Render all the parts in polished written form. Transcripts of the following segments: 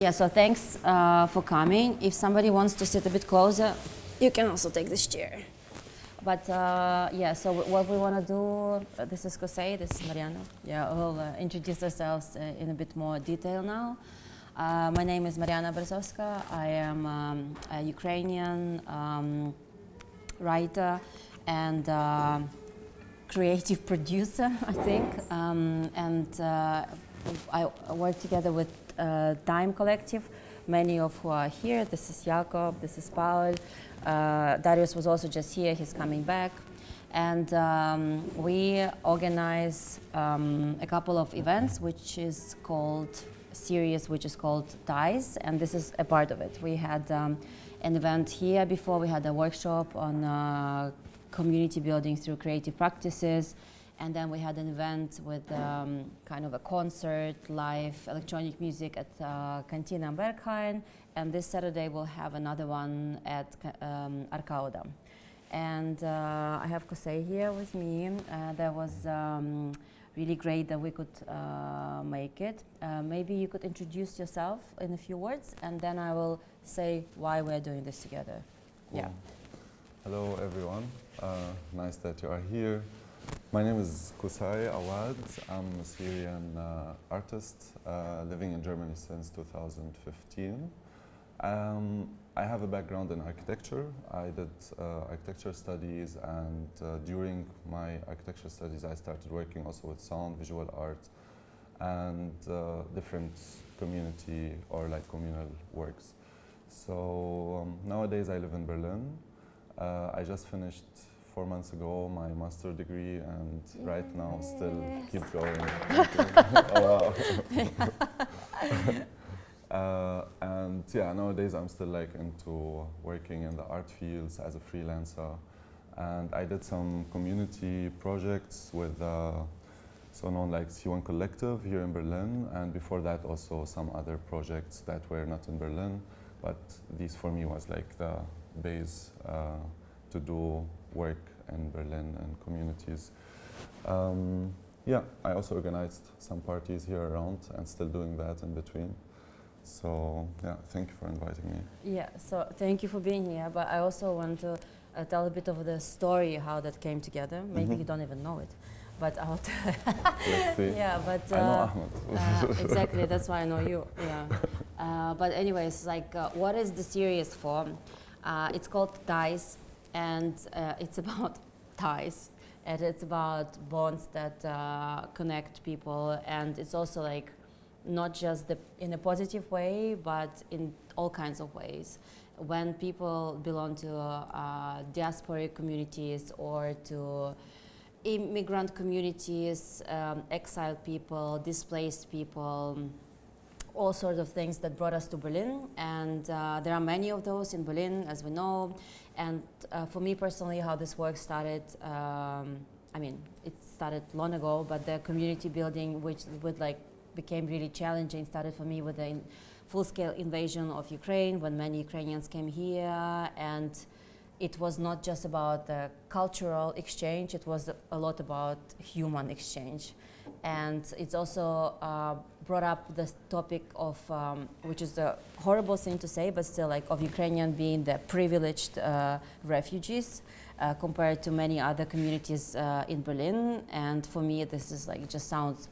Yeah, so thanks for coming. If somebody wants to sit a bit closer, you can also take this chair. But yeah, so what we want to do, this is Qusay, this is Mariana. Yeah, we'll introduce ourselves in a bit more detail now. My name is Mariana Berezovska. I am a Ukrainian writer and creative producer, I think. I work together with Time Collective, many of who are here. This is Jakob, this is Paul. Darius was also just here, he's coming back. And we organize a couple of events, which is called series, which is called Ties, and this is a part of it. We had an event here before, we had a workshop on community building through creative practices. And then we had an event with kind of a concert, live electronic music at Cantina Berghain. And this Saturday we'll have another one at Arcauda. And I have Qusay here with me. That was really great that we could make it. Maybe you could introduce yourself in a few words, and then I will say why we're doing this together. Cool. Yeah. Hello, everyone. Nice that you are here. My name is Qusay Awad. I'm a Syrian artist living in Germany since 2015. I have a background in architecture. I did architecture studies, and during my architecture studies I started working also with sound, visual art, and different community or like communal works. So nowadays I live in Berlin. I just finished 4 months ago my master degree, and right now still keep going. Oh, wow. And yeah, nowadays I'm still like into working in the art fields as a freelancer, and I did some community projects with so known like C1 Collective here in Berlin, and before that also some other projects that were not in Berlin, but these for me was like the base to do work in Berlin and communities. Yeah, I also organized some parties here around and still doing that in between. So yeah, thank you for inviting me. Yeah, so thank you for being here, but I also want to tell a bit of the story, how that came together. Maybe you don't even know it, but I'll tell. Let's see. Yeah, but I know Ahmed. exactly, that's why I know you. Yeah. But anyways, like, what is the series for? It's called Ties, and it's about ties, and it's about bonds that connect people, and it's also like not just in a positive way, but in all kinds of ways. When people belong to diasporic communities or to immigrant communities, exiled people, displaced people, all sorts of things that brought us to Berlin, and there are many of those in Berlin, as we know. And for me personally, how this work started, I mean, it started long ago, but the community building, which would like became really challenging, started for me with the full-scale invasion of Ukraine, when many Ukrainians came here, and it was not just about the cultural exchange, it was a lot about human exchange. And it's also brought up the topic of, which is a horrible thing to say, but still like of Ukrainian being the privileged refugees compared to many other communities in Berlin. And for me, this is like, it just sounds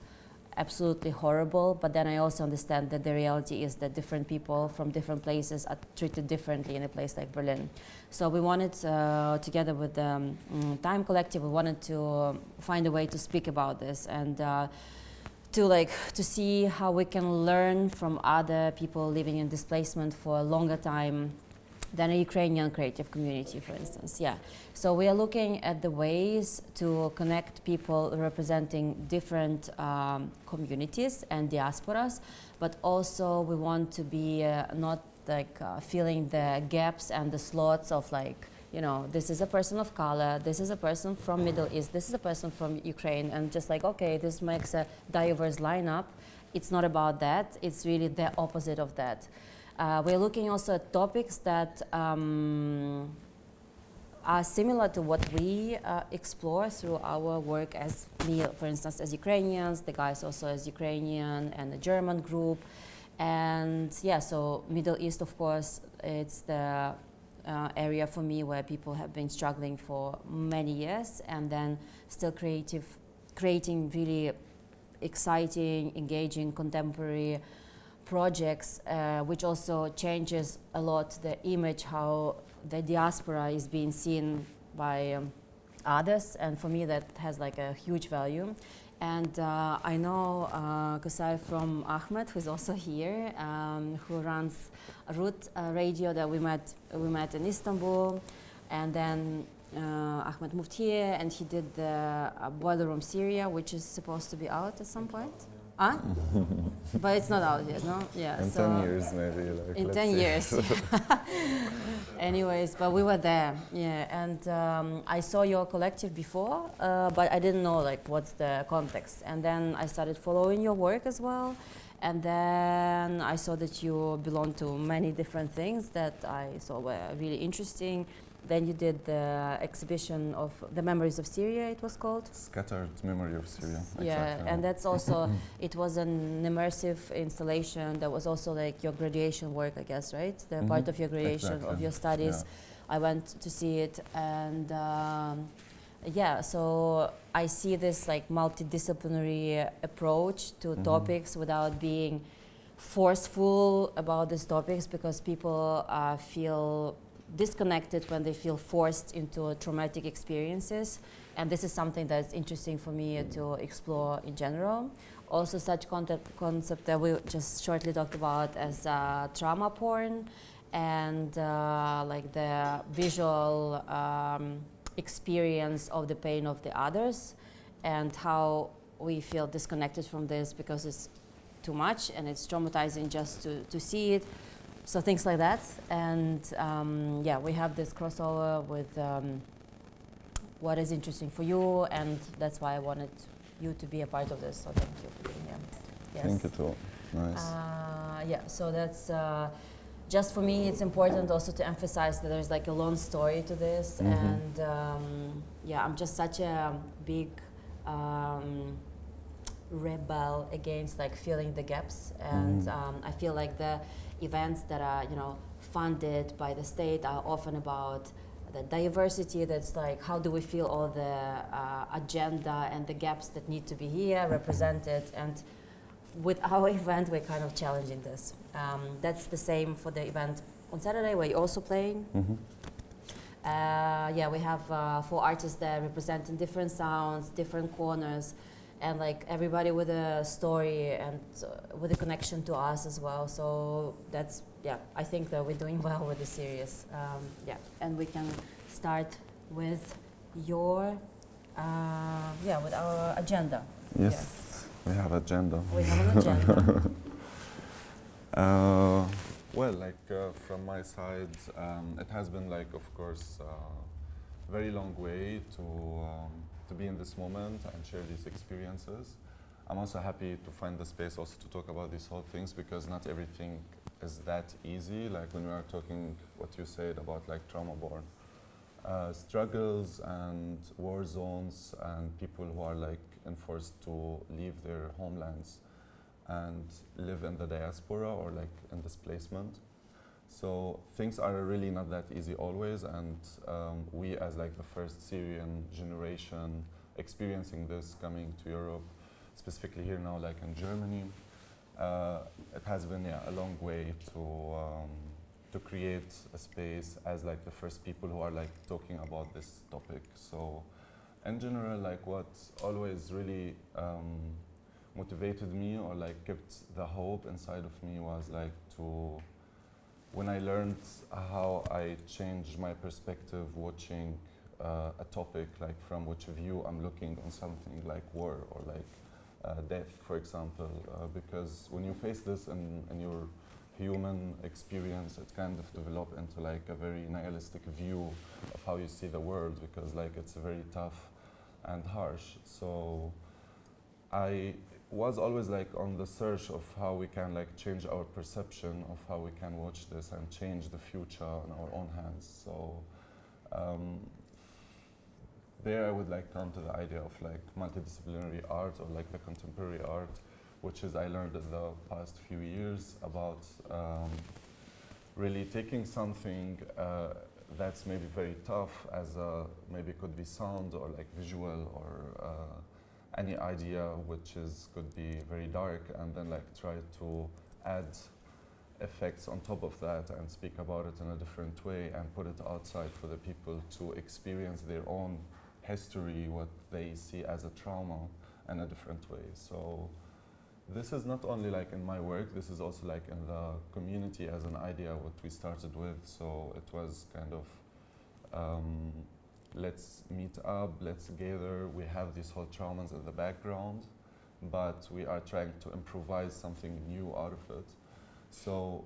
absolutely horrible, but then I also understand that the reality is that different people from different places are treated differently in a place like Berlin. So we wanted, together with the Time Collective, we wanted to find a way to speak about this and to see how we can learn from other people living in displacement for a longer time than a Ukrainian creative community, for instance. Yeah. So we are looking at the ways to connect people representing different communities and diasporas, but also we want to be not like filling the gaps and the slots of like, you know, this is a person of color, this is a person from Middle East, this is a person from Ukraine, and just like, okay, this makes a diverse lineup. It's not about that, it's really the opposite of that. We're looking also at topics that are similar to what we explore through our work as me, for instance, as Ukrainians, the guys also as Ukrainian and a German group. And yeah, so Middle East, of course, it's the area for me where people have been struggling for many years, and then still creating really exciting, engaging, contemporary projects, which also changes a lot the image how the diaspora is being seen by others, and for me that has like a huge value. And I know Qusay from Ahmed, who's also here, who runs Root Radio that we met in Istanbul, and then Ahmed moved here and he did the Boiler Room Syria, which is supposed to be out at some point. Huh? But it's not out yet, no? Yeah. In 10 years, maybe. Like, in 10 years. Yeah. Anyways, but we were there, yeah. And I saw your collective before, but I didn't know like what's the context. And then I started following your work as well. And then I saw that you belong to many different things that I saw were really interesting. Then you did the exhibition of the Memories of Syria, it was called? Scattered Memory of Syria. Yeah, exactly. and that's also, it was an immersive installation that was also like your graduation work, I guess, right? The part of your graduation, exactly. of your studies. Yeah. I went to see it, and yeah, so I see this like multidisciplinary approach to topics without being forceful about these topics, because people feel disconnected when they feel forced into traumatic experiences, and this is something that's interesting for me to explore in general. Also, such concept that we just shortly talked about as trauma porn, and like the visual experience of the pain of the others, and how we feel disconnected from this because it's too much and it's traumatizing just to see it. So things like that, and yeah, we have this crossover with what is interesting for you, and that's why I wanted you to be a part of this. So thank you for being here. Yes. Thank you too. Nice. Yeah. So that's just for me. It's important also to emphasize that there's like a long story to this, and yeah, I'm just such a big rebel against like filling the gaps, and I feel like the events that are, you know, funded by the state are often about the diversity. That's like, how do we fill all the agenda and the gaps that need to be here represented? And with our event, we're kind of challenging this. That's the same for the event on Saturday, where you're also playing. Yeah, we have 4 artists there representing different sounds, different corners, and like everybody with a story and with a connection to us as well. So that's, yeah, I think that we're doing well with the series. Yeah, and we can start with your, yeah, with our agenda. Yes, we have agenda. We have an agenda. Well, like from my side, it has been like, of course, a very long way to be in this moment and share these experiences. I'm also happy to find the space also to talk about these whole things, because not everything is that easy. Like when we are talking, what you said about like trauma-born struggles and war zones and people who are like enforced to leave their homelands and live in the diaspora or like in displacement. So things are really not that easy always, and we as like the first Syrian generation experiencing this, coming to Europe, specifically here now like in Germany, it has been, yeah, a long way to create a space as like the first people who are like talking about this topic. So in general, like what always really motivated me or like kept the hope inside of me was like when I learned how I changed my perspective watching a topic, like from which view I'm looking on something like war or like death, for example, because when you face this in your human experience, it kind of develop into like a very nihilistic view of how you see the world, because like it's very tough and harsh. So I was always like on the search of how we can like change our perception of how we can watch this and change the future in our own hands. So there I would like come to the idea of like multidisciplinary art or like the contemporary art, which is I learned in the past few years about really taking something that's maybe very tough, as maybe could be sound or like visual or any idea which is could be very dark, and then like try to add effects on top of that and speak about it in a different way and put it outside for the people to experience their own history, what they see as a trauma, in a different way. So this is not only like in my work, this is also like in the community as an idea what we started with. So it was kind of let's meet up, let's gather, we have these whole traumas in the background, but we are trying to improvise something new out of it. So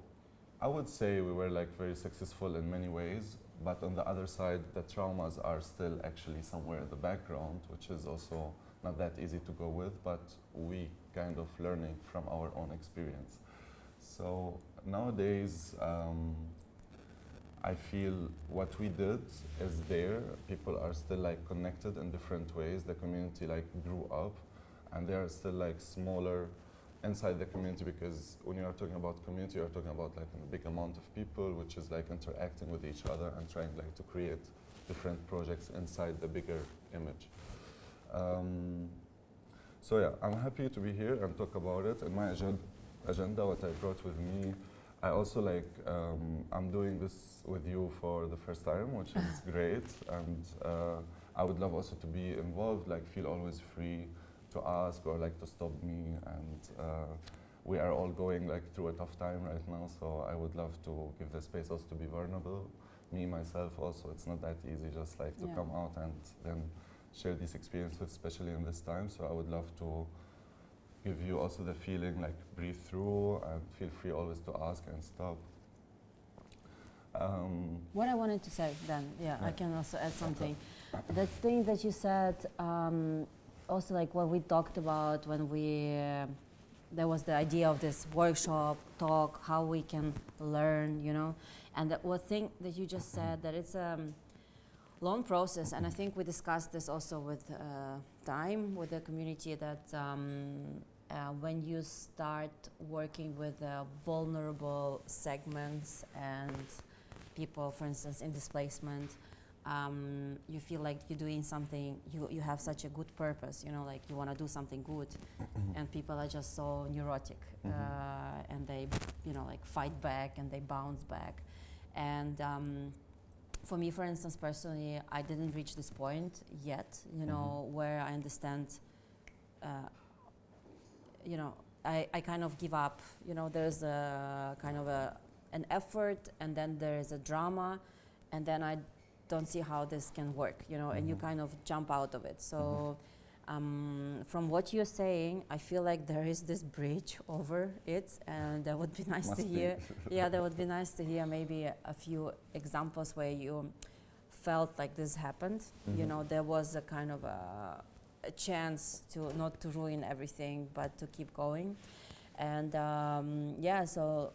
I would say we were like very successful in many ways, but on the other side, the traumas are still actually somewhere in the background, which is also not that easy to go with, but we kind of learning from our own experience. So nowadays, I feel what we did is there. People are still like connected in different ways. The community like grew up, and they are still like smaller inside the community, because when you are talking about community, you are talking about like a big amount of people, which is like interacting with each other and trying like to create different projects inside the bigger image. So yeah, I'm happy to be here and talk about it. In my agenda, what I brought with me, I also like, I'm doing this with you for the first time, which is great. And I would love also to be involved, like feel always free to ask or like to stop me. And we are all going like through a tough time right now, so I would love to give the space also to be vulnerable. Me, myself also, it's not that easy just like to come out and then share this experience with, especially in this time. So I would love to give you also the feeling like breathe through and feel free always to ask and stop. What I wanted to say then, I can also add something. That thing that you said, also like what we talked about when we, there was the idea of this workshop, talk, how we can learn, you know, and that one thing that you just said, that it's a long process, and I think we discussed this also with time, with the community, that when you start working with vulnerable segments and people, for instance, in displacement, you feel like you're doing something, you have such a good purpose, you know, like you want to do something good, and people are just so neurotic, and they, you know, like fight back and they bounce back. And for me, for instance, personally, I didn't reach this point yet, you know, where I understand, you know, I kind of give up, you know, there's a kind of an effort, and then there's a drama, and then I don't see how this can work, you know, and you kind of jump out of it. So from what you're saying, I feel like there is this bridge over it, and that would be nice to hear. Yeah, that would be nice to hear maybe a few examples where you felt like this happened. You know, there was a kind of a chance to not to ruin everything, but to keep going. And so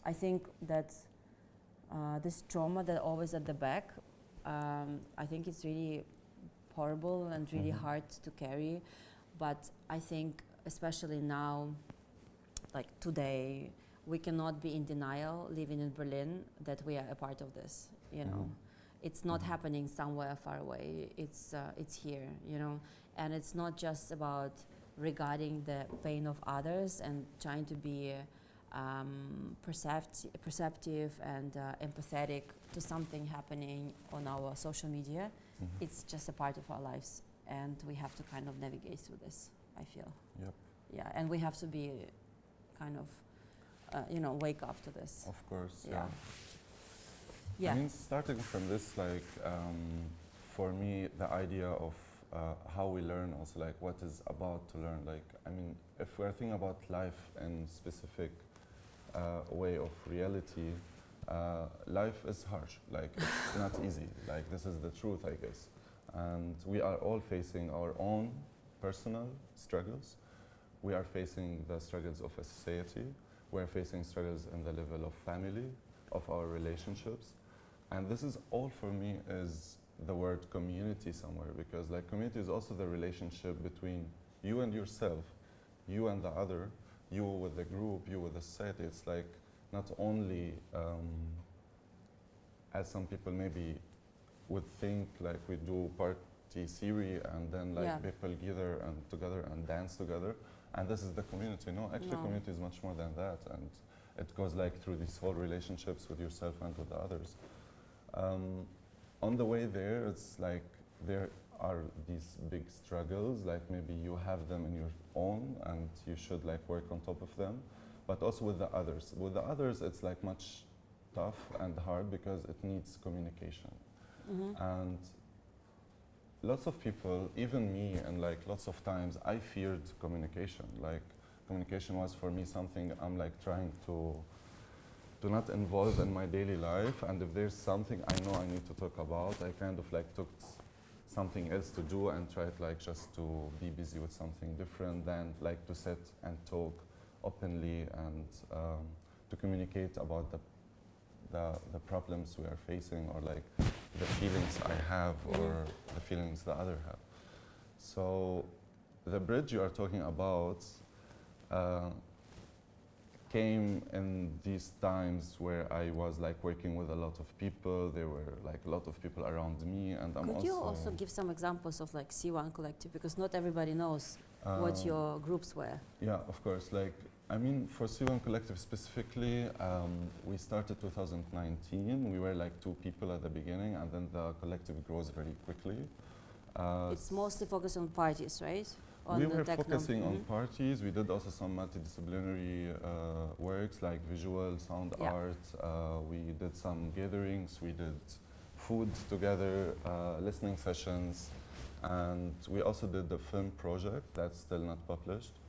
I think that this trauma that always at the back, I think it's really horrible and really hard to carry. But I think especially now, like today, we cannot be in denial living in Berlin that we are a part of this, you know. It's not happening somewhere far away, it's here, you know. And it's not just about regarding the pain of others and trying to be perceptive and empathetic to something happening on our social media. It's just a part of our lives, and we have to kind of navigate through this, I feel. Yep. Yeah, and we have to be kind of, you know, wake up to this. Of course, Yeah. I mean, starting from this, like, for me, the idea of how we learn also, like, what is about to learn, like, I mean, if we're thinking about life in specific way of reality, life is harsh, like, it's not easy, like, this is the truth, I guess. And we are all facing our own personal struggles. We are facing the struggles of a society. We're facing struggles in the level of family, of our relationships. And this is all for me is the word community somewhere, because like community is also the relationship between you and yourself, you and the other, you with the group, you with the society. It's like not only, as some people maybe would think, like we do party Syria and then like people gather and together and dance together, and this is the community. No, actually community is much more than that, and it goes like through these whole relationships with yourself and with the others. On the way there, it's like there are these big struggles, like maybe you have them in your own and you should like work on top of them, but also with the others. With the others, it's like much tough and hard because it needs communication. And lots of people, even me, and like lots of times I feared communication. Like communication was for me something I'm like trying to not involve in my daily life, and if there's something I know I need to talk about, I kind of like took something else to do and tried like just to be busy with something different than like to sit and talk openly and to communicate about the problems we are facing, or like the feelings I have or the feelings the other have. So the bridge you are talking about came in these times where I was like working with a lot of people. There were like a lot of people around me, and Could you also give some examples of like C1 Collective, because not everybody knows what your groups were? Yeah, of course. Like, I mean, for C1 Collective specifically, we started 2019. We were like 2 people at the beginning, and then the collective grows very quickly. It's mostly focused on parties, right? We were focusing on parties. We did also some multidisciplinary works like visual, sound art. We did some gatherings. We did food together, listening sessions. And we also did the film project that's still not published.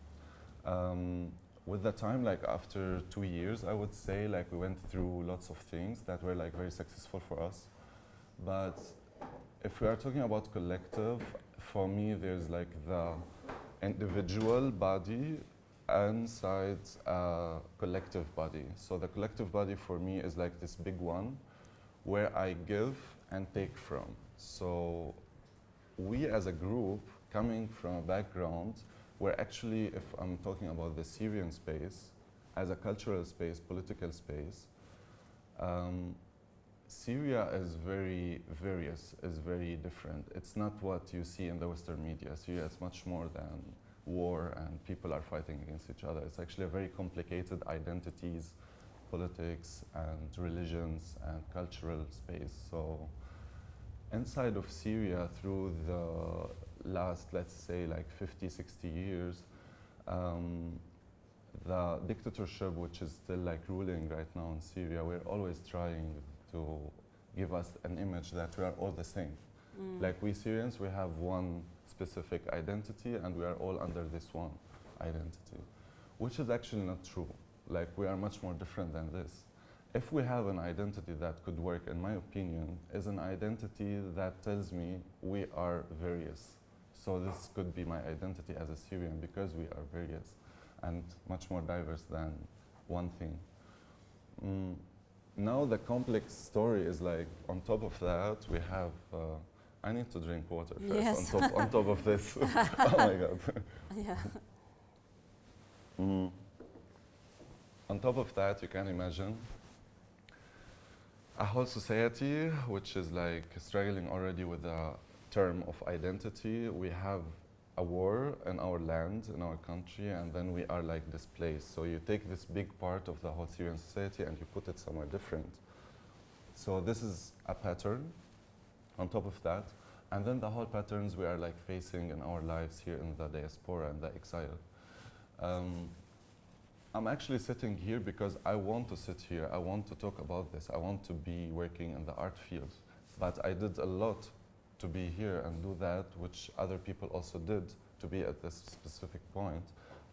With the time, like after 2 years, I would say, like we went through lots of things that were like very successful for us. But if we are talking about collective, for me, there's like the individual body inside a collective body. So the collective body for me is like this big one where I give and take from. So we as a group, coming from a background where actually, if I'm talking about the Syrian space, as a cultural space, political space, Syria is very various, is very different. It's not what you see in the Western media. Syria is much more than war and people are fighting against each other. It's actually a very complicated identities, politics and religions and cultural space. So inside of Syria, through the last, let's say, like 50, 60 years, the dictatorship, which is still like ruling right now in Syria, we're always trying to give us an image that we are all the same. Like we Syrians, we have one specific identity and we are all under this one identity, which is actually not true. Like we are much more different than this. If we have an identity that could work, in my opinion, is an identity that tells me we are various. So this could be my identity as a Syrian because we are various and much more diverse than one thing. Now the complex story is like, on top of that, we have, I need to drink water first, yes. on top of this. Oh my God. Yeah. On top of that, you can imagine a whole society which is like struggling already with the term of identity. We have a war in our land, in our country, and then we are like displaced. So you take this big part of the whole Syrian society and you put it somewhere different. So this is a pattern on top of that. And then the whole patterns we are like facing in our lives here in the diaspora and the exile. I'm actually sitting here because I want to sit here. I want to talk about this. I want to be working in the art field. But I did a lot to be here and do that, which other people also did to be at this specific point.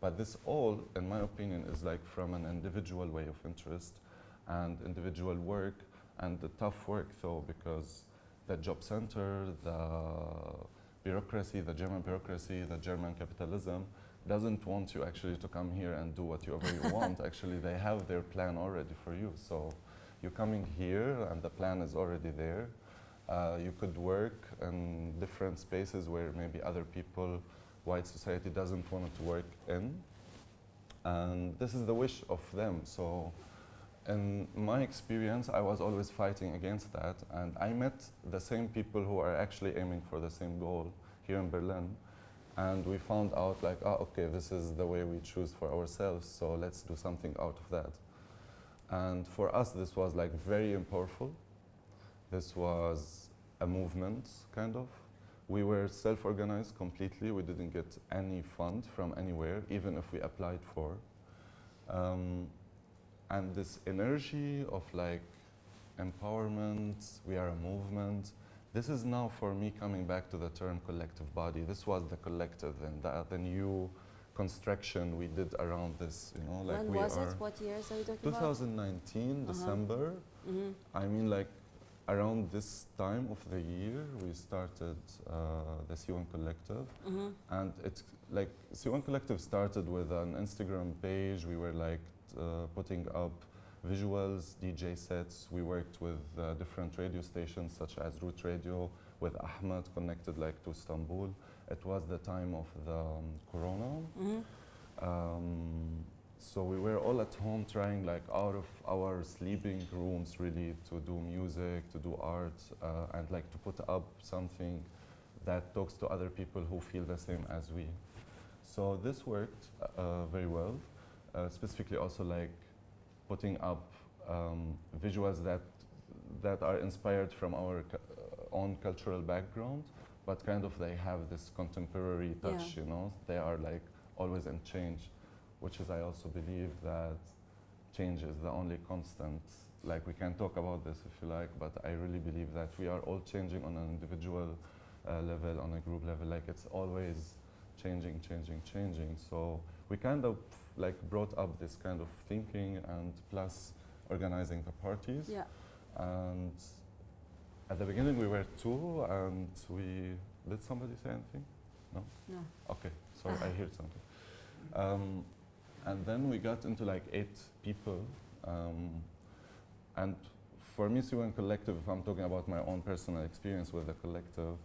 But this all, in my opinion, is like from an individual way of interest and individual work and the tough work though, because the job center, the bureaucracy, the German bureaucracy, the German capitalism doesn't want you actually to come here and do whatever you want. Actually, they have their plan already for you. So you're coming here and the plan is already there. You could work in different spaces where maybe other people, white society doesn't want to work in. And this is the wish of them. So in my experience, I was always fighting against that. And I met the same people who are actually aiming for the same goal here in Berlin. And we found out like, oh, okay, this is the way we choose for ourselves. So let's do something out of that. And for us, this was like very powerful. This was a movement, kind of. We were self-organized completely. We didn't get any fund from anywhere, even if we applied for. And this energy of like empowerment, we are a movement. This is now for me coming back to the term collective body. This was the collective and the new construction we did around this, you know, like when we was are it? What years are you talking 2019, December. I mean, like around this time of the year, we started the C1 Collective. And it's like C1 Collective started with an Instagram page. We were like putting up visuals, DJ sets. We worked with different radio stations such as Root Radio with Ahmed, connected like to Istanbul. It was the time of the Corona. So we were all at home trying like out of our sleeping rooms really to do music, to do art, and like to put up something that talks to other people who feel the same as we. So this worked very well, specifically also like putting up visuals that are inspired from our own cultural background, but kind of they have this contemporary touch, you know? They are like always in change, which is I also believe that change is the only constant. Like we can talk about this if you like, but I really believe that we are all changing on an individual level, on a group level, like it's always changing, changing, changing. So we kind of like brought up this kind of thinking and plus organizing the parties. And at the beginning we were two and did somebody say anything? No? No. Okay, sorry, I heard something. And then we got into like 8 people. And for me, C1 Collective, if I'm talking about my own personal experience with the collective,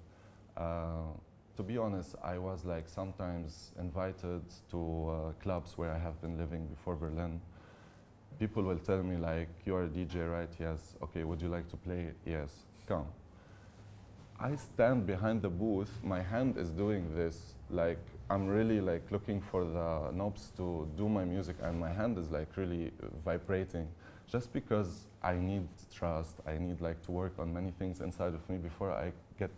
to be honest, I was like sometimes invited to clubs where I have been living before Berlin. People will tell me like, you are a DJ, right? Yes. Okay, would you like to play? Yes. Come. I stand behind the booth, my hand is doing this, like I'm really like looking for the knobs to do my music and my hand is like really vibrating just because I need trust, I need like to work on many things inside of me before I get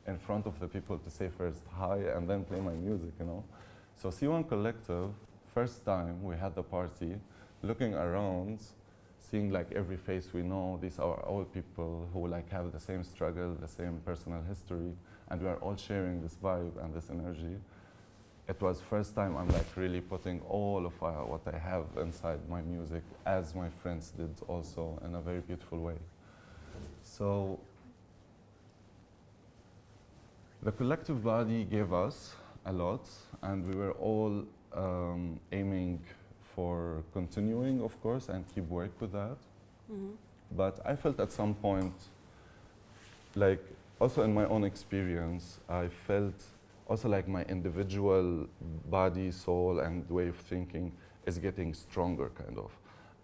in front of the people to say first hi and then play my music, you know. So C1 Collective, first time we had the party, looking around, seeing like every face we know, these are all people who like have the same struggle, the same personal history, and we are all sharing this vibe and this energy. It was first time I'm like really putting all of what I have inside my music, as my friends did also in a very beautiful way. So the collective body gave us a lot, and we were all aiming for continuing, of course, and keep work with that. But I felt at some point, like also in my own experience, I felt also like my individual body, soul, and way of thinking is getting stronger, kind of.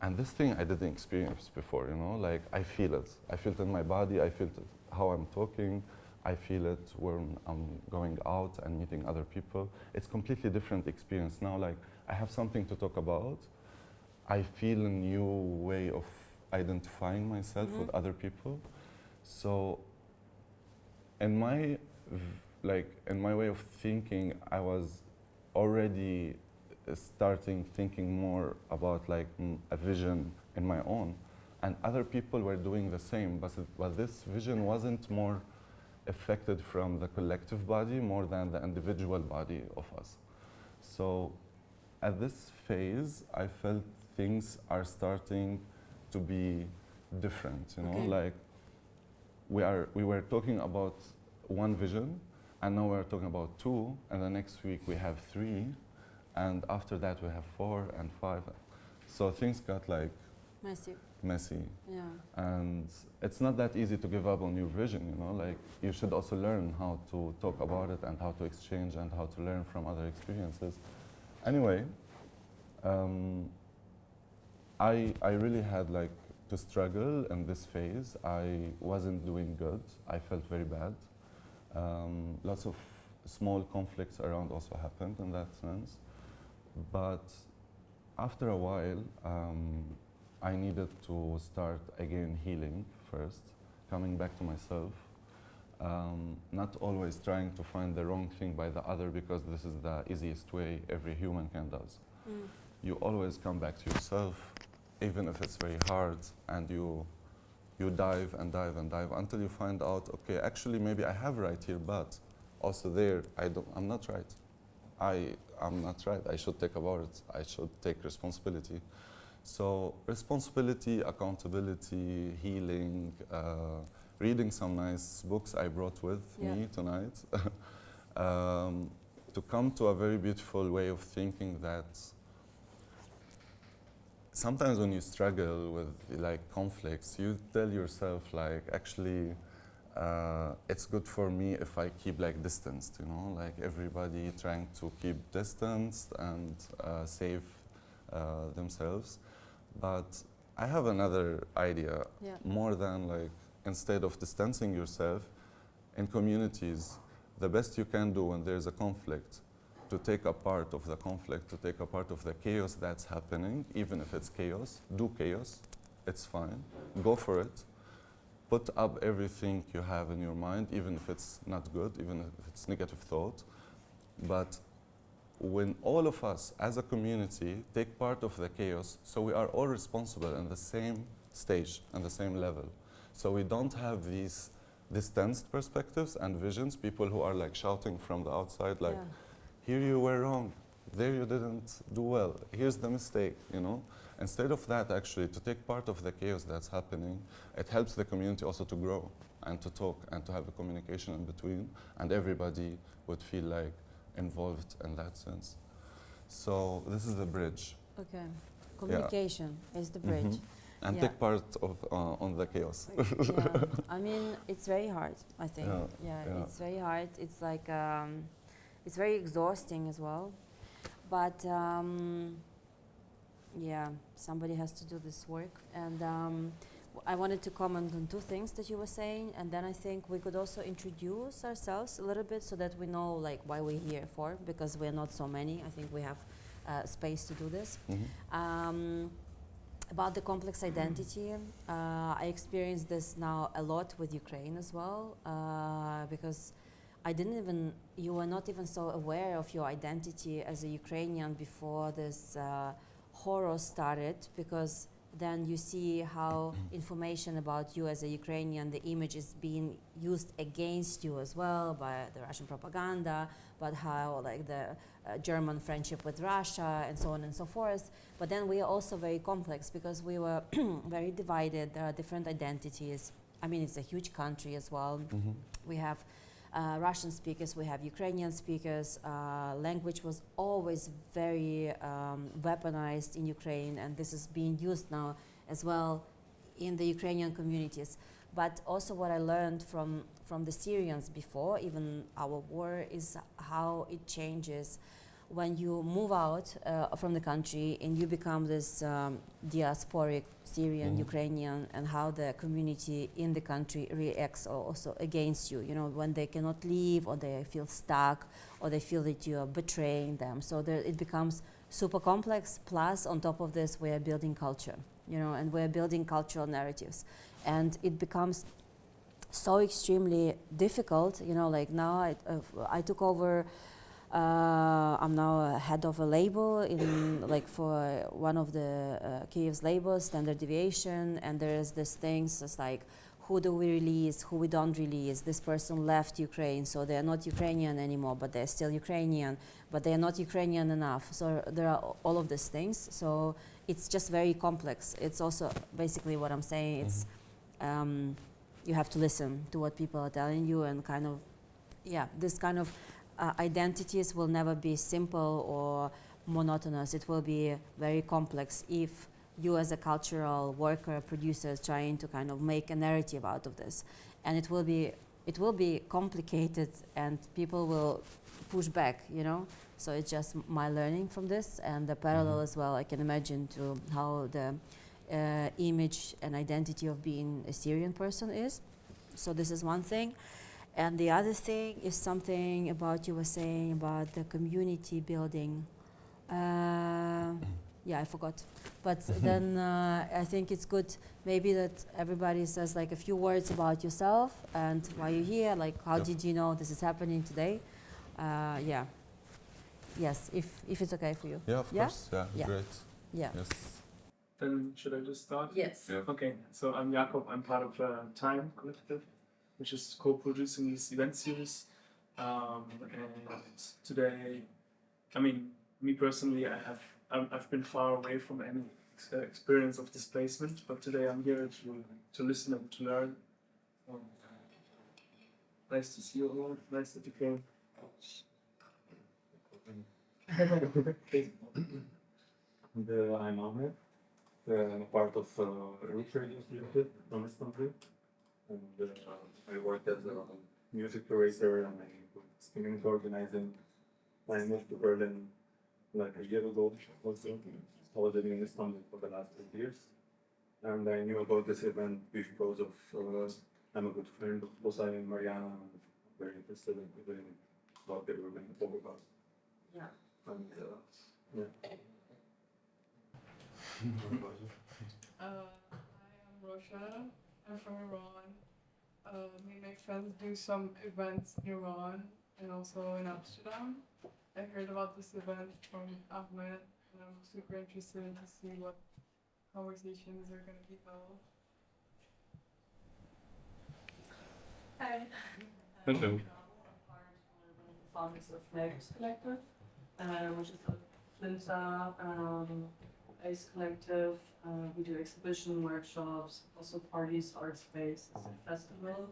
And this thing I didn't experience before, you know, like I feel it. I feel it in my body, I feel it how I'm talking, I feel it when I'm going out and meeting other people. It's completely different experience now, like I have something to talk about. I feel a new way of identifying myself with other people. So in my way of thinking, I was already starting thinking more about like a vision in my own, and other people were doing the same, but this vision wasn't more affected from the collective body more than the individual body of us. So at this phase, I felt things are starting to be different, you know, like we were talking about one vision, and now we're talking about 2, and the next week we have 3, and after that we have 4 and 5. So things got like messy. Yeah. And it's not that easy to give up on your vision, you know, like you should also learn how to talk about it and how to exchange and how to learn from other experiences. Anyway, Um, I really had like to struggle in this phase. I wasn't doing good. I felt very bad. Lots of small conflicts around also happened in that sense. But after a while, I needed to start again healing first, coming back to myself. Not always trying to find the wrong thing by the other, because this is the easiest way every human can does. You always come back to yourself, even if it's very hard, and you dive and dive and dive until you find out, okay, actually maybe I have right here, but also there I'm not right. I'm not right. I should take about it. I should take responsibility. So responsibility, accountability, healing, reading some nice books I brought with me tonight, to come to a very beautiful way of thinking that sometimes when you struggle with like conflicts, you tell yourself like, actually, it's good for me if I keep like distanced, you know, like everybody trying to keep distanced and save themselves. But I have another idea, more than like, instead of distancing yourself in communities, the best you can do when there's a conflict, to take a part of the conflict, to take a part of the chaos that's happening, even if it's chaos, do chaos, it's fine, go for it. Put up everything you have in your mind, even if it's not good, even if it's negative thought. But when all of us as a community take part of the chaos, so we are all responsible in the same stage and the same level. So we don't have these distanced perspectives and visions, people who are like shouting from the outside, like, here you were wrong, there you didn't do well, here's the mistake, you know? Instead of that, actually, to take part of the chaos that's happening, it helps the community also to grow and to talk and to have a communication in between, and everybody would feel like involved in that sense. So this is the bridge. Okay, communication is the bridge. And take part of on the chaos. I mean, it's very hard, I think. It's very hard. It's like, it's very exhausting as well. But yeah, somebody has to do this work. And I wanted to comment on two things that you were saying, and then I think we could also introduce ourselves a little bit so that we know like why we're here for, because we're not so many. I think we have space to do this. About the complex identity, I experience this now a lot with Ukraine as well, because you were not even so aware of your identity as a Ukrainian before this horror started, because then you see how information about you as a Ukrainian, the image is being used against you as well by the Russian propaganda, but how like the German friendship with Russia and so on and so forth. But then we are also very complex because we were very divided. There are different identities. I mean, it's a huge country as well. We have Russian speakers, we have Ukrainian speakers. Language was always very weaponized in Ukraine, and this is being used now as well in the Ukrainian communities. But also what I learned from the Syrians before, even our war, is how it changes when you move out from the country and you become this diasporic Syrian, Ukrainian, and how the community in the country reacts also against you, you know, when they cannot leave or they feel stuck or they feel that you are betraying them. So it becomes super complex, plus on top of this we are building culture, you know, and we're building cultural narratives. And it becomes so extremely difficult, you know, like now I took over. I'm now a head of a label in like for one of the Kyiv's labels, Standard Deviation, and there's this things it's like, who do we release, who we don't release. This person left Ukraine, so they're not Ukrainian anymore, but they're still Ukrainian, but they're not Ukrainian enough. So there are all of these things. So it's just very complex. It's also basically what I'm saying. It's you have to listen to what people are telling you, and kind of, this kind of identities will never be simple or monotonous. It will be very complex if you as a cultural worker, producer, is trying to kind of make a narrative out of this. And it will be complicated, and people will push back, you know. So it's just my learning from this, and the parallel as well, I can imagine, to how the image and identity of being a Syrian person is. So this is one thing. And the other thing is something about you were saying about the community building. Yeah, I forgot. But then I think it's good maybe that everybody says like a few words about yourself and why you're here, like how did you know this is happening today? Yeah. Yes, if it's okay for you. Yeah, of course. Yeah, great. Yeah. Yes. Then should I just start? Yes. Yeah. Okay, so I'm Jakob. I'm part of Time Collective, which is co-producing this event series. And today, I mean, me personally, I've been far away from any experience of displacement, but today I'm here to listen and to learn. Nice to see you all. Nice that you came. I'm Ahmed. I'm a part of Root Radio Collective from Istanbul, and I work as a music curator and community organizing. I moved to Berlin like a year ago. Also, I was living in Istanbul for the last 8 years, and I knew about this event because of I'm a good friend of Qusay and Mariana. And I'm very interested in what they were going to talk about. Yeah. And yeah. I am Rosha. I'm from Iran. Me and my friends do some events in Iran and also in Amsterdam. I heard about this event from Ahmed, and I'm super interested to see what conversations are going to be held. Hi. Hello. I'm part of the founders of Neighbors Collective, which is a Flinta Ice Collective. We do exhibition workshops, also parties, art spaces, and festivals.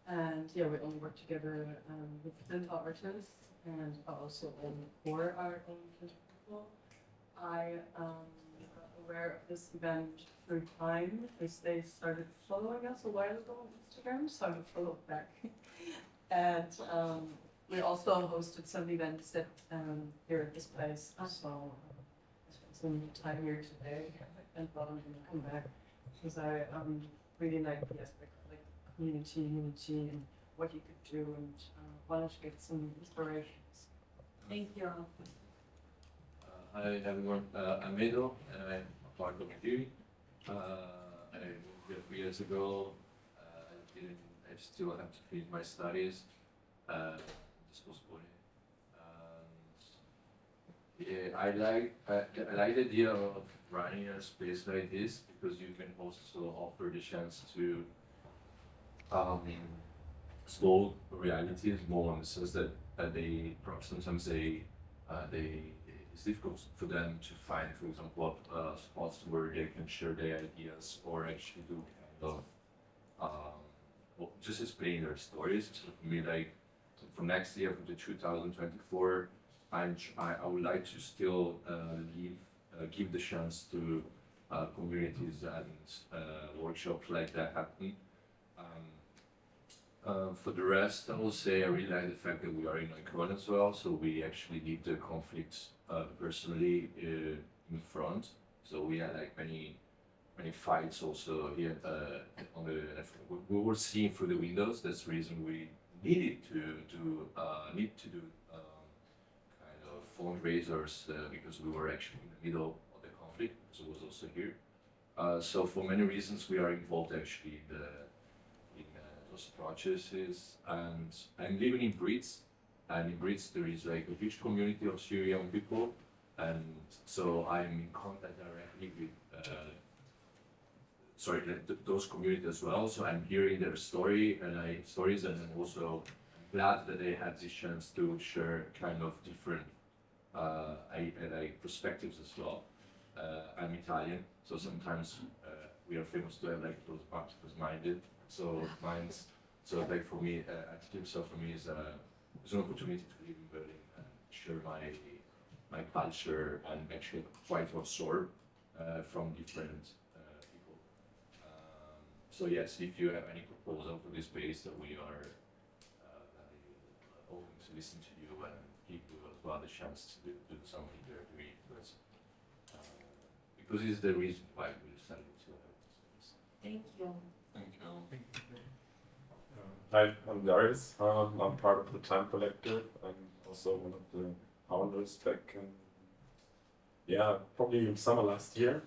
And yeah, we only work together with Flinta artists and also on core art and Flinta people. I got aware of this event through Time because they started following us a while ago on Instagram, so I followed back. And we also hosted some events that here at this place. So some time here today and thought I'm gonna come back because I really like the aspect of like community, unity, and what you could do, and wanted to get some inspirations. Thank you. Hi everyone, I'm Edo and I'm a part of Giri. I moved here 3 years ago. I still have to finish my studies. This was boring. Yeah, I like the idea of running a space like this because you can also offer the chance to slow realities more in the sense that sometimes it's difficult for them to find, for example, spots where they can share their ideas or actually do kind of just explain their stories. So for me, like for next year, for the 2024. I would like to still give the chance to communities and workshops like that happen. For the rest, I will say I really like the fact that we are in Ukraine as well, so we actually leave the conflict personally in front. So we had like many fights also here on the. We were seeing through the windows. That's the reason we needed to do fundraisers because we were actually in the middle of the conflict, so it was also here. So for many reasons we are involved actually in those processes, and I'm living in Brits, and in Brits there is like a huge community of Syrian people, and so I'm in contact directly with those communities as well. So I'm hearing their stories, and I'm also glad that they had this chance to share kind of different perspectives as well. I'm Italian, so sometimes we are famous to have like those minded. So like for me, attitude. So for me, is an opportunity to live in Berlin and share my culture and actually try to absorb from different people. So yes, if you have any proposal for this space, we are open to listen to you and give you as well. well the chance to do something they're doing because it's the reason why we decided to have this. Thank you. Thank you. Hi, I'm Darius. I'm part of the Time Collective. I'm also one of the founders back in, probably in summer last year.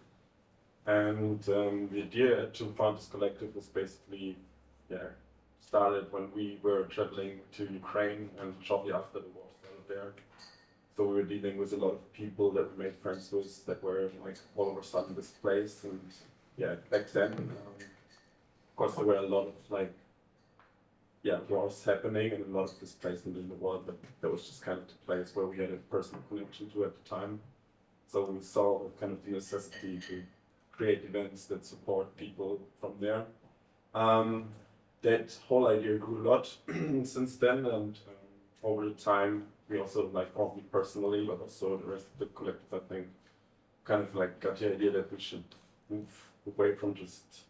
And the idea to found this collective was basically, started when we were traveling to Ukraine and shortly after the war started there. So we were dealing with a lot of people that we made friends with that were like all of a sudden displaced. And back then, of course, there were a lot of wars happening and a lot of displacement in the world, but that was just kind of the place where we had a personal connection to at the time. So we saw kind of the necessity to create events that support people from there. That whole idea grew a lot since then, and over the time, we also for me personally, but also the rest of the collective, I think, kind of got the idea that we should move away from just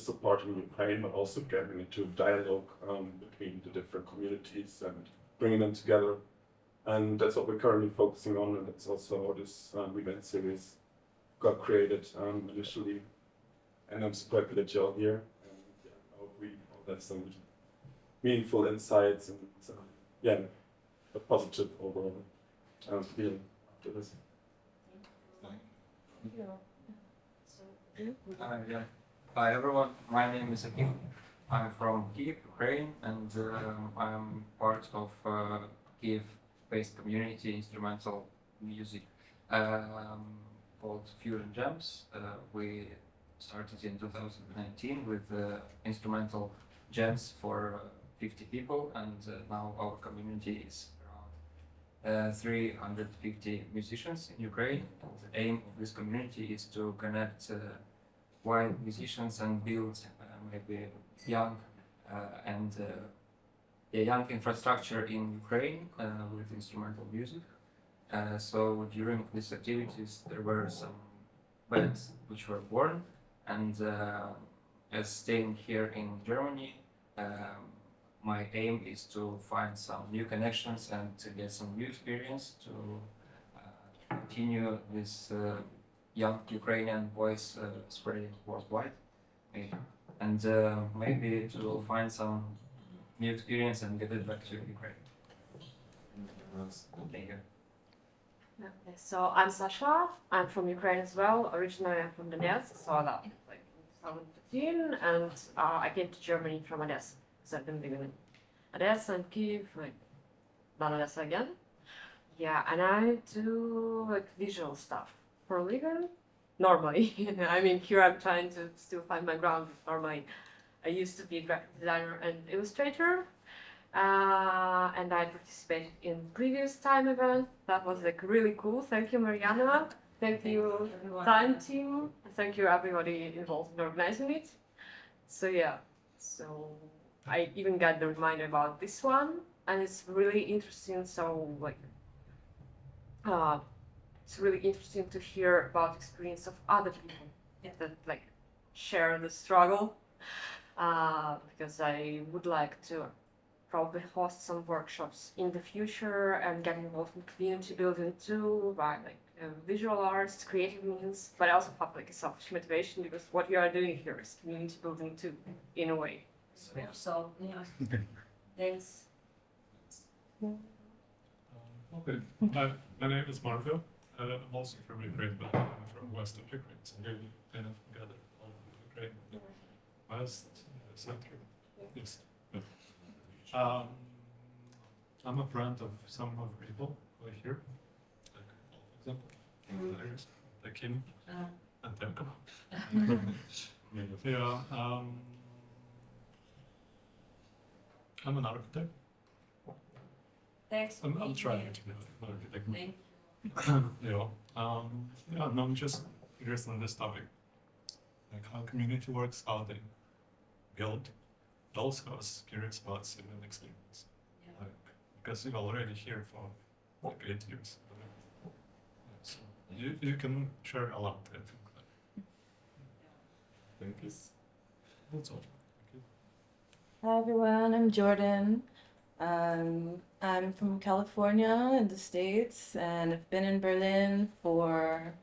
supporting Ukraine, but also getting into dialogue between the different communities and bringing them together. And that's what we're currently focusing on, and that's also how this event series got created initially. And I'm super happy that you're all here. And I hope we all have some meaningful insights and a positive overall feeling after this. Thank you. Hi everyone, my name is Qusay. I'm from Kyiv, Ukraine, and I'm part of Kyiv-based community instrumental music called Fusion Jams. We started in 2019 with instrumental jams for 50 people, and now our community is around 350 musicians in Ukraine. And the aim of this community is to connect while musicians and build maybe young young infrastructure in Ukraine with instrumental music. So during these activities there were some bands which were born, and as staying here in Germany, my aim is to find some new connections and to get some new experience to continue this young Ukrainian voice spreading worldwide, and maybe to find some new experience and get it back to Ukraine. Thank you. Okay, so I'm Sasha. I'm from Ukraine as well. Originally, I'm from Donetsk, so I left in 2015, and I came to Germany from Odessa. So I've been living in Odessa and Kyiv, not Odessa again. Yeah, and I do visual stuff for a living. Normally, I mean, here I'm trying to still find my ground. Normally, I used to be a graphic designer and illustrator, and I participated in previous time event. That was really cool. Thank you, Mariana. Thank you, Time team. Thank you, everybody involved in organizing it. So I even got the reminder about this one, and it's really interesting. It's really interesting to hear about experience of other people that share the struggle. Because I would like to probably host some workshops in the future and get involved in community building too, by visual arts, creative means, but I also have a selfish motivation because what you are doing here is community building too, in a way. So thanks. Okay, my name is Marco. I'm also from Ukraine, but I'm from west of Ukraine, so we kind of gather all of Ukraine. West, center, east. I'm a friend of some of the people who are here. For example, like Kim and Temko. I'm an architect. Thanks. I'm trying to be an architect. Thank you. I'm just interested in this topic, like how community works, how they build. But also I was curious about Syrian experience, because you're already here for 8 years. So you can share a lot, I think. Thank you. That's all. Hi everyone, I'm Jordan. I'm from California in the States, and I've been in Berlin for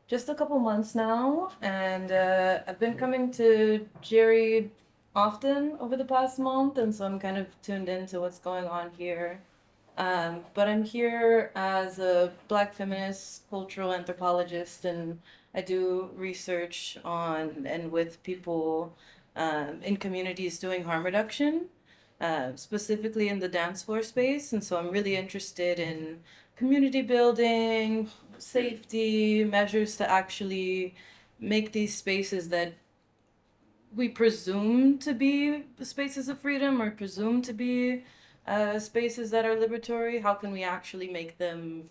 just a couple months now. And I've been coming to Giri often over the past month, and so I'm kind of tuned into what's going on here. But I'm here as a Black feminist cultural anthropologist, and I do research on and with people in communities doing harm reduction, specifically in the dance floor space. And so I'm really interested in community building, safety, measures to actually make these spaces that we presume to be spaces of freedom or presume to be spaces that are liberatory. How can we actually make them,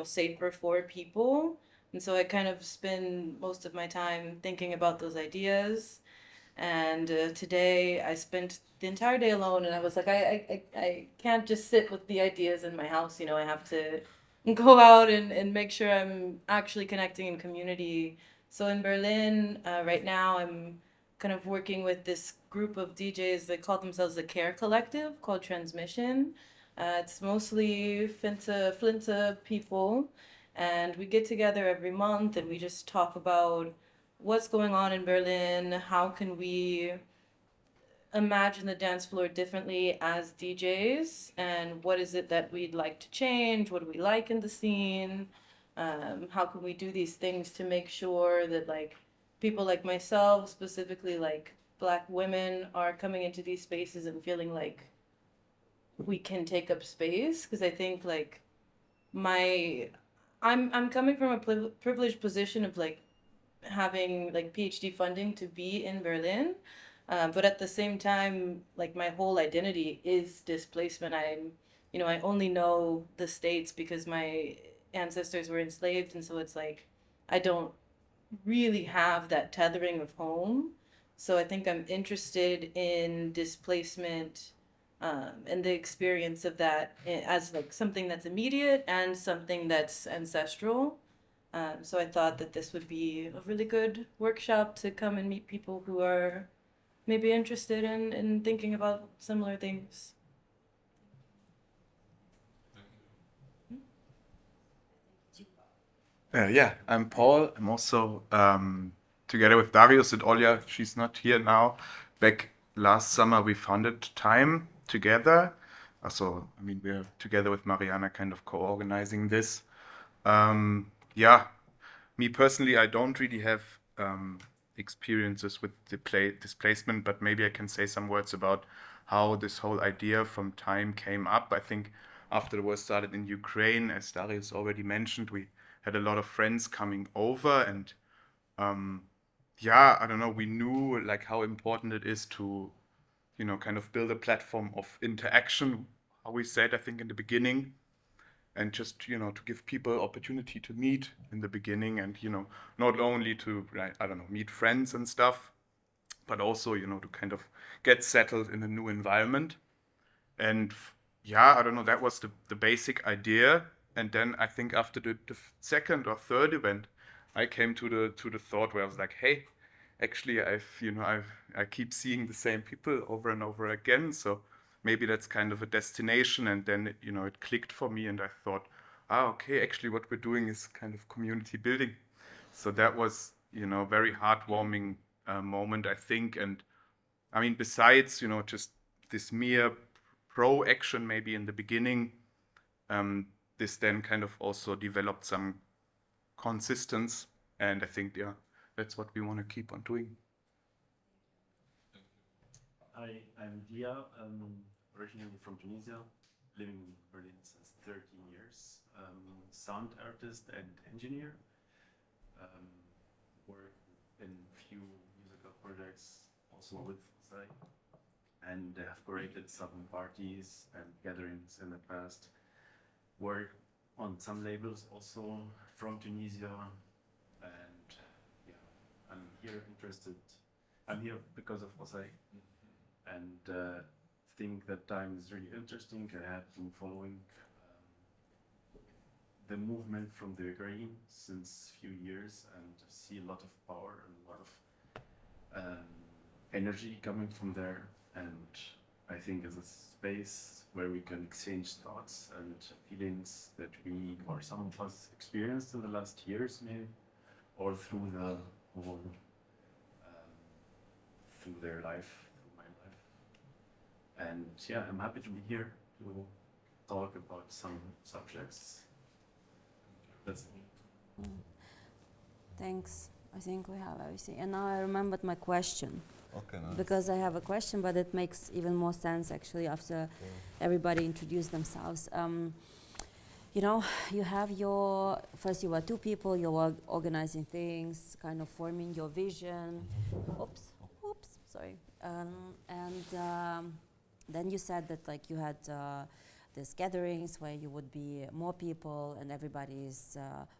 safer for people? And so I kind of spend most of my time thinking about those ideas. And today I spent the entire day alone, and I was like, I can't just sit with the ideas in my house. I have to go out and make sure I'm actually connecting in community. So in Berlin, right now, I'm kind of working with this group of DJs that call themselves the Care Collective, called Transmission. It's mostly Flinte people, and we get together every month and we just talk about what's going on in Berlin, how can we imagine the dance floor differently as DJs, and what is it that we'd like to change, what do we like in the scene, how can we do these things to make sure that people like myself, specifically Black women, are coming into these spaces and feeling like we can take up space. Because I think I'm coming from a privileged position of having PhD funding to be in Berlin, but at the same time, my whole identity is displacement. I only know the States because my ancestors were enslaved, and so it's I don't really have that tethering of home. So I think I'm interested in displacement, and the experience of that as something that's immediate and something that's ancestral. So I thought that this would be a really good workshop to come and meet people who are maybe interested in thinking about similar things. Yeah, I'm Paul. I'm also together with Darius and Olya. She's not here now. Back last summer, we founded Time together. We're together with Mariana, kind of co-organizing this. Yeah, me personally, I don't really have experiences with displacement, but maybe I can say some words about how this whole idea from Time came up. I think after the war started in Ukraine, as Darius already mentioned, we had a lot of friends coming over, and I don't know, we knew how important it is to, kind of build a platform of interaction, how we said, I think in the beginning, and just, to give people opportunity to meet in the beginning, and, not only to, I don't know, meet friends and stuff, but also, to kind of get settled in a new environment. And I don't know, that was the basic idea. And then I think after the second or third event, I came to the thought where I was like, hey, actually I keep seeing the same people over and over again. So maybe that's kind of a destination. And then it clicked for me, and I thought, okay, actually what we're doing is kind of community building. So that was very heartwarming moment, I think. And I mean, besides just this mere pro action maybe in the beginning, this then kind of also developed some consistence, and I think that's what we want to keep on doing. Hi, I'm Dia. Originally from Tunisia, living in Berlin since 13 years. Sound artist and engineer. Work in few musical projects, also with Qusay, and have created some parties and gatherings in the past. Work on some labels also from Tunisia, and I'm here because of Qusay, and think that Time is really interesting. I have been following the movement from the Ukraine since few years, and see a lot of power and a lot of energy coming from there, and I think is a space where we can exchange thoughts and feelings that we or some of us experienced in the last years, maybe, or through the whole, through their life, through my life. And yeah, I'm happy to be here to talk about some subjects. That's it. Thanks. I think we have everything. And now I remembered my question. Okay, nice. Because I have a question, but it makes even more sense actually after everybody introduced themselves. You know, you have your, first you were two people, you were organizing things, kind of forming your vision. Oops, sorry. Then you said that like you had these gatherings where you would be more people and everybody is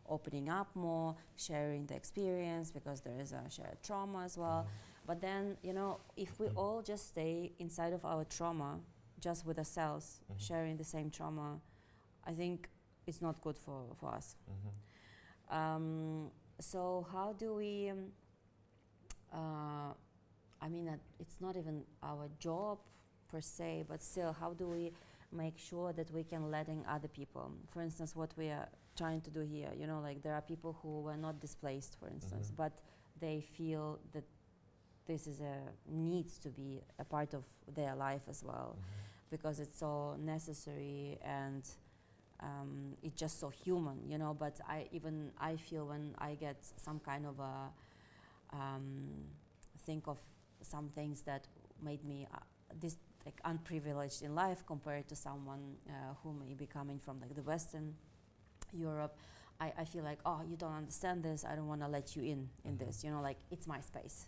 opening up more, sharing the experience because there is a shared trauma as well. But then, you know, if we all just stay inside of our trauma, just with ourselves, sharing the same trauma, I think it's not good for us. So how do we, I mean, it's not even our job per se, but still, how do we make sure that we can let in other people? For instance, what we are trying to do here, you know, like there are people who were not displaced, for instance, but they feel that this is needs to be a part of their life as well, because it's so necessary and it's just so human, you know. But I feel when I get some kind of a think of some things that made me this like unprivileged in life compared to someone who may be coming from like the Western Europe. I feel like, oh, you don't understand this. I don't want to let you in this. You know, like it's my space.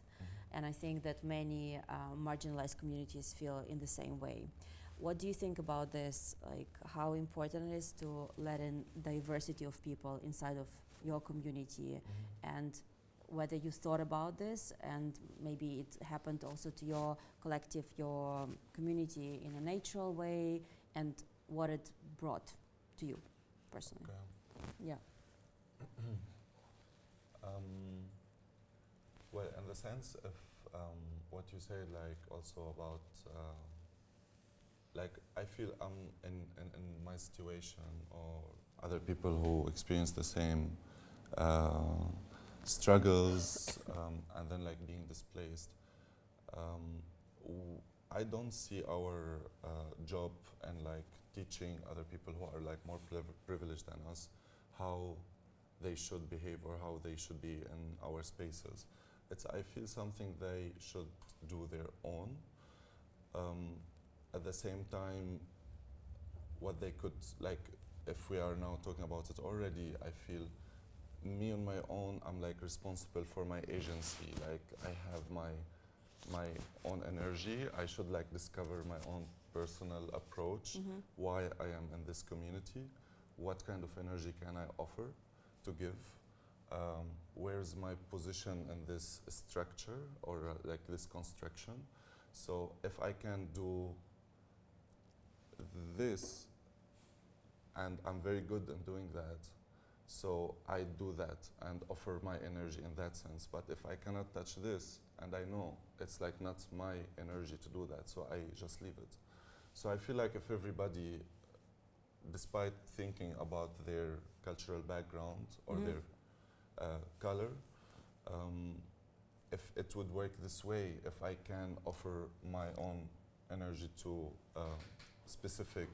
And I think that many marginalized communities feel in the same way. What do you think about this? Like how important it is to let in diversity of people inside of your community, and whether you thought about this and maybe it happened also to your collective, your community in a natural way, and what it brought to you personally. Okay. Yeah. Well, in the sense of what you say, like also about, like I feel I'm in my situation or other people who experience the same struggles and then like being displaced. I don't see our job and like teaching other people who are like more privileged than us how they should behave or how they should be in our spaces. It's, I feel, something they should do their own. At the same time, what they could, like, if we are now talking about it already, I feel me on my own, I'm like responsible for my agency. Like I have my own energy. I should like discover my own personal approach, why I am in this community, what kind of energy can I offer to give, where's my position in this structure or like this construction. So if I can do this, and I'm very good in doing that, so I do that and offer my energy in that sense. But if I cannot touch this, and I know it's like not my energy to do that, so I just leave it. So I feel like if everybody, despite thinking about their cultural background or their color, if it would work this way, if I can offer my own energy to specific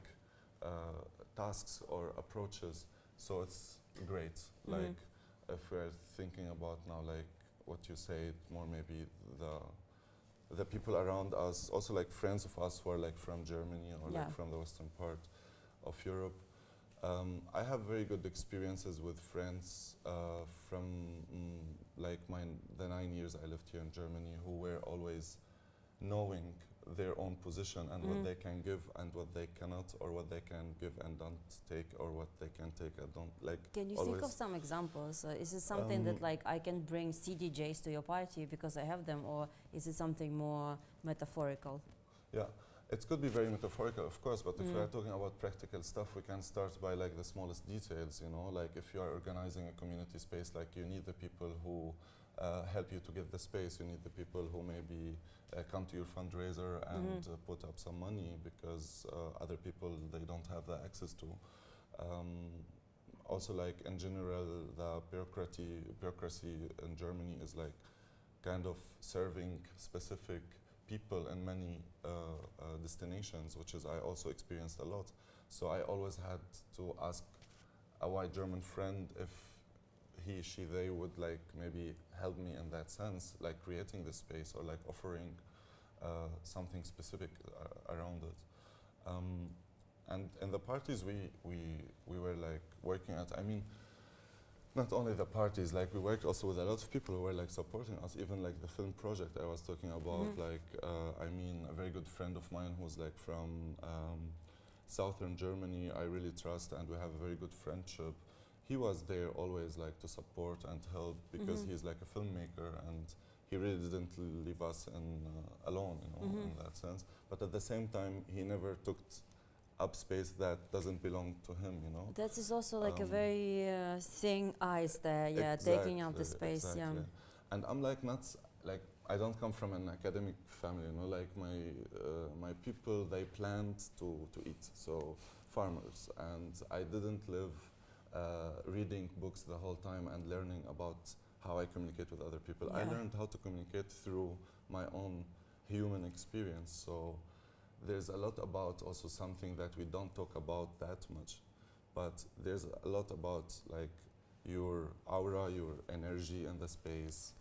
tasks or approaches, so it's great. Like if we're thinking about now, like what you say, more maybe the people around us, also like friends of us who are like from Germany or like from the western part of Europe. I have very good experiences with friends from like the 9 years I lived here in Germany, who were always knowing their own position and what they can give and what they cannot, or what they can give and don't take, or what they can take and don't like. Can you think of some examples? Is it something that like I can bring CDJs to your party because I have them, or is it something more metaphorical? Yeah, It could be very metaphorical, of course, but if we are talking about practical stuff, we can start by like the smallest details, you know, like if you are organizing a community space, like you need the people who help you to get the space, you need the people who maybe come to your fundraiser and put up some money because other people, they don't have the access to. Also, like in general, the bureaucracy in Germany is like kind of serving specific people in many destinations, which is I also experienced a lot. So I always had to ask a white German friend if he, she, they would like maybe help me in that sense, like creating the space or like offering something specific around it. And in the parties we were like working at, I mean, not only the parties, like we worked also with a lot of people who were like supporting us, even like the film project I was talking about, like, I mean, a very good friend of mine who's like from southern Germany, I really trust, and we have a very good friendship. He was there always like to support and help because he's like a filmmaker and he really didn't leave us alone, you know, in that sense. But at the same time, he never took up space that doesn't belong to him, you know. That is also like a very thin ice there, yeah, exactly, taking up the space, exactly. And I'm like not like I don't come from an academic family, you know. Like my people, they plant to eat, so farmers, and I didn't live reading books the whole time and learning about how I communicate with other people. I learned how to communicate through my own human experience. So there's a lot about also something that we don't talk about that much, but there's a lot about like your aura, your energy in the space,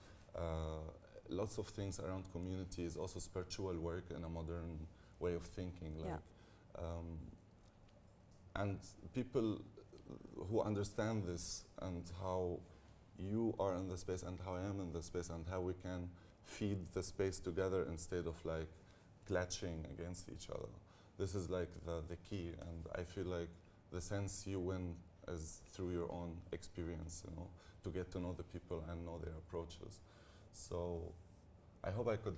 lots of things around communities, also spiritual work in a modern way of thinking, like, and people who understand this and how you are in the space and how I am in the space and how we can feed the space together instead of like clashing against each other. This is like the key, and I feel like the sense you win is through your own experience, you know, to get to know the people and know their approaches. So I hope I could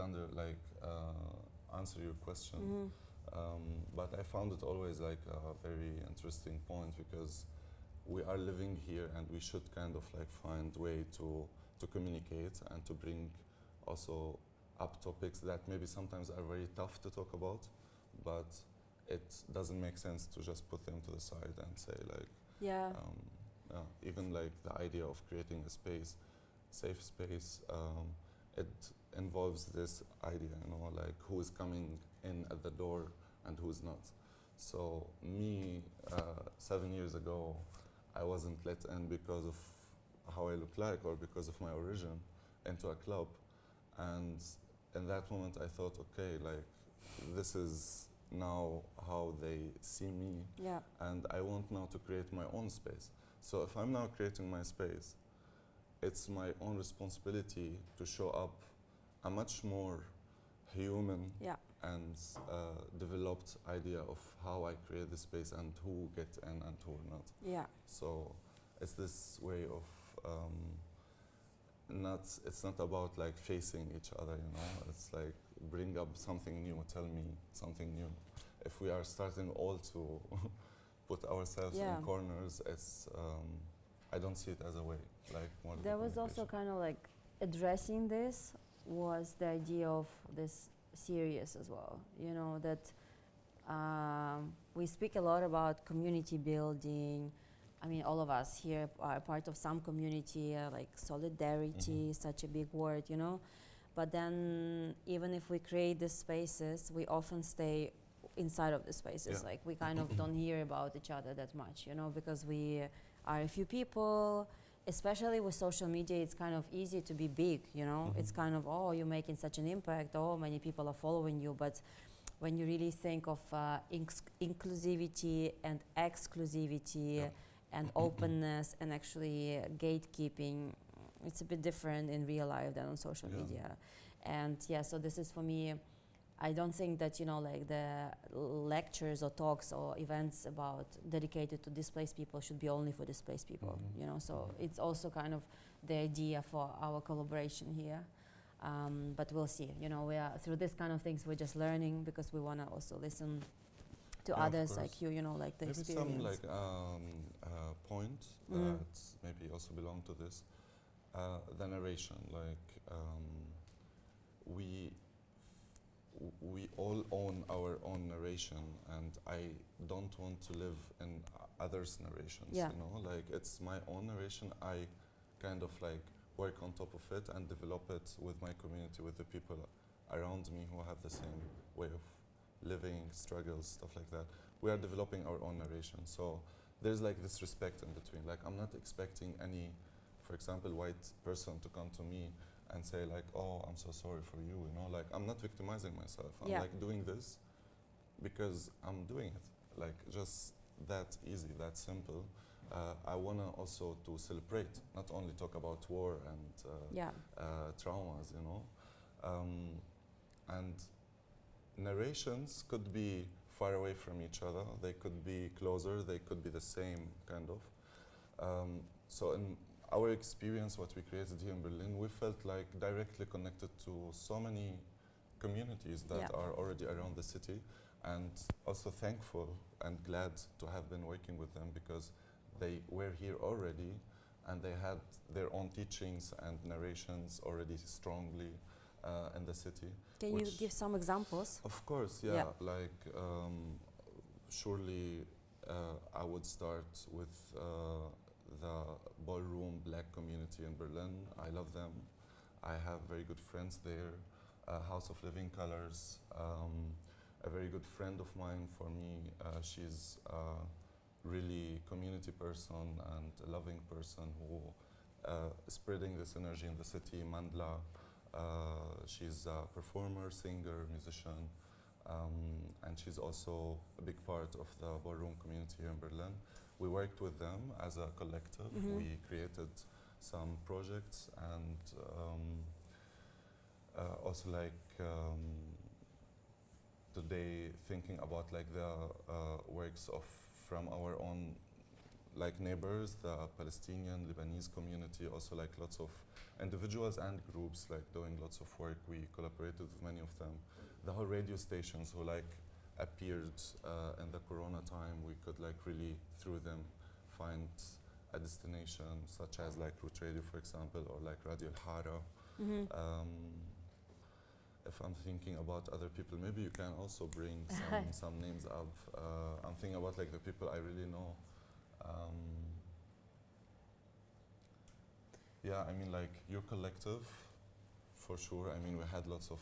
answer your question, but I found it always like a very interesting point because we are living here and we should kind of like find way to communicate and to bring also up topics that maybe sometimes are very tough to talk about, but it doesn't make sense to just put them to the side and say like, even like the idea of creating a space, safe space, it involves this idea, you know, like who is coming in at the door and who's not. So me, 7 years ago, I wasn't let in because of how I look like or because of my origin into a club. And in that moment I thought, okay, like this is now how they see me, and I want now to create my own space. So if I'm now creating my space, it's my own responsibility to show up a much more human and developed idea of how I create the space and who gets in and who not. So it's this way of it's not about like facing each other, you know. It's like bring up something new, tell me something new. If we are starting all to put ourselves in corners, it's I don't see it as a way. Like more there was also kind of like addressing this was the idea of this series as well. You know that we speak a lot about community building. I mean, all of us here are part of some community, like solidarity, such a big word, you know. But then even if we create the spaces, we often stay inside of the spaces. Like we kind of don't hear about each other that much, you know, because we are a few people. Especially with social media, it's kind of easy to be big, you know. It's kind of, oh, you're making such an impact, oh, many people are following you. But when you really think of inclusivity and exclusivity and openness and actually gatekeeping, it's a bit different in real life than on social media. And so this is for me, I don't think that, you know, like the lectures or talks or events about dedicated to displaced people should be only for displaced people, you know. So it's also kind of the idea for our collaboration here. But we'll see. You know, we are through this kind of things. We're just learning because we want to also listen to others like you. You know, like the maybe experience. Some like point that maybe also belong to this. The narration, like we all own our own narration, and I don't want to live in others' narrations. Yeah. You know, like it's my own narration. I kind of like work on top of it and develop it with my community, with the people around me who have the same way of living, struggles, stuff like that. We are developing our own narration. So there's like this respect in between. Like I'm not expecting any, for example, white person to come to me and say like, oh, I'm so sorry for you, you know, like I'm not victimizing myself. I'm like doing this because I'm doing it. Like just that easy, that simple. I want to also to celebrate, not only talk about war and traumas, you know. And narrations could be far away from each other. They could be closer. They could be the same, kind of. So in our experience, what we created here in Berlin, we felt like directly connected to so many communities that are already around the city, and also thankful and glad to have been working with them because they were here already and they had their own teachings and narrations already strongly in the city. Can you give some examples? Of course, yeah. Like surely I would start with the ballroom black community in Berlin. I love them. I have very good friends there. House of Living Colors, a very good friend of mine for me. She's really community person and a loving person who spreading this energy in the city. Mandla, she's a performer, singer, musician, and she's also a big part of the ballroom community here in Berlin. We worked with them as a collective. We created some projects and also like today thinking about like the works of from our own like neighbors, the Palestinian, Lebanese community, also like lots of individuals and groups like doing lots of work. We collaborated with many of them. The whole radio stations who like appeared in the Corona time, we could like really through them find a destination such as like Root Radio, for example, or like Radio Al-Hara. If I'm thinking about other people, maybe you can also bring some names up. I'm thinking about like the people I really know. Yeah, I mean like your collective, for sure. I mean we had lots of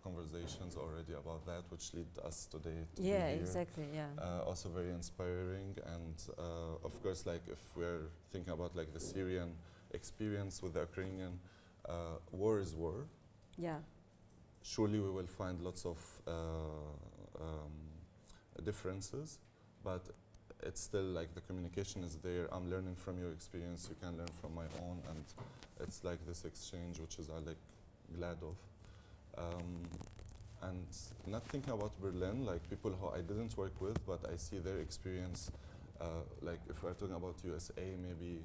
conversations already about that, which lead us today to be here. Exactly, also very inspiring, and of course like if we're thinking about like the Syrian experience with the Ukrainian, war is war. Yeah. Surely we will find lots of differences, but it's still like the communication is there. I'm learning from your experience, you can learn from my own, and it's like this exchange which is I like glad of. And not thinking about Berlin, like people who I didn't work with, but I see their experience, like if we're talking about USA, maybe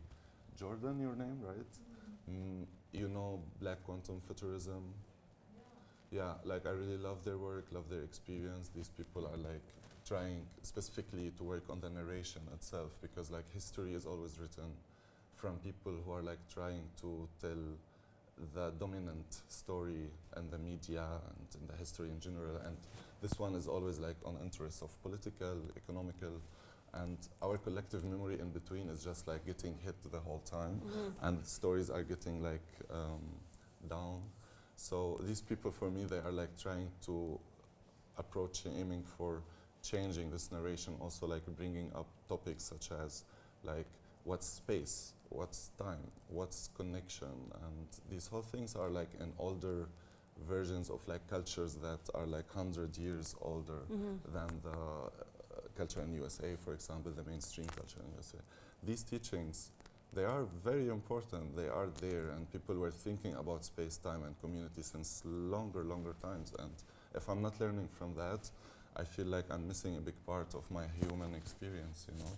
Jordan, your name, right? You know Black Quantum Futurism. Yeah, like I really love their work, love their experience. These people are like trying specifically to work on the narration itself, because like history is always written from people who are like trying to tell the dominant story in the media and in the history in general. And this one is always like on interests of political, economical, and our collective memory in between is just like getting hit the whole time, and stories are getting like down. So these people, for me, they are like trying to approach aiming for changing this narration, also like bringing up topics such as like what's space, what's time, what's connection, and these whole things are like in older versions of like cultures that are like 100 years older than the culture in USA, for example, the mainstream culture in USA. These teachings, they are very important. They are there, and people were thinking about space, time, and community since longer times. And if I'm not learning from that, I feel like I'm missing a big part of my human experience, you know?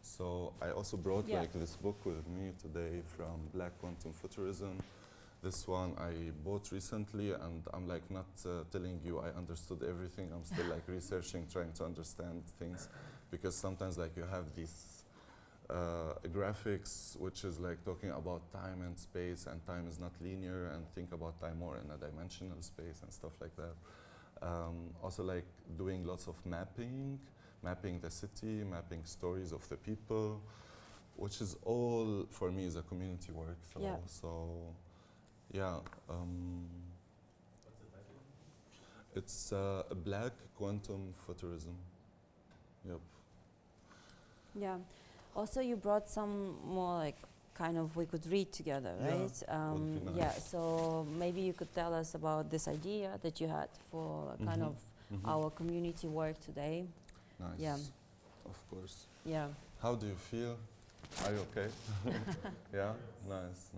So I also brought like this book with me today from Black Quantum Futurism. This one I bought recently, and I'm like not telling you I understood everything. I'm still like researching, trying to understand things, because sometimes like you have these graphics which is like talking about time and space, and time is not linear, and think about time more in a dimensional space and stuff like that. Also like doing lots of mapping the city, mapping stories of the people, which is all for me is a community work. So Yeah. so yeah. What's the title? It's Black Quantum Futurism. Yep. Yeah. Also, you brought some more like kind of we could read together, Yeah, right? would be nice. Yeah. So maybe you could tell us about this idea that you had for kind of our community work today. Nice. Yeah. Of course. Yeah. How do you feel? Are you okay? Yeah. Nice.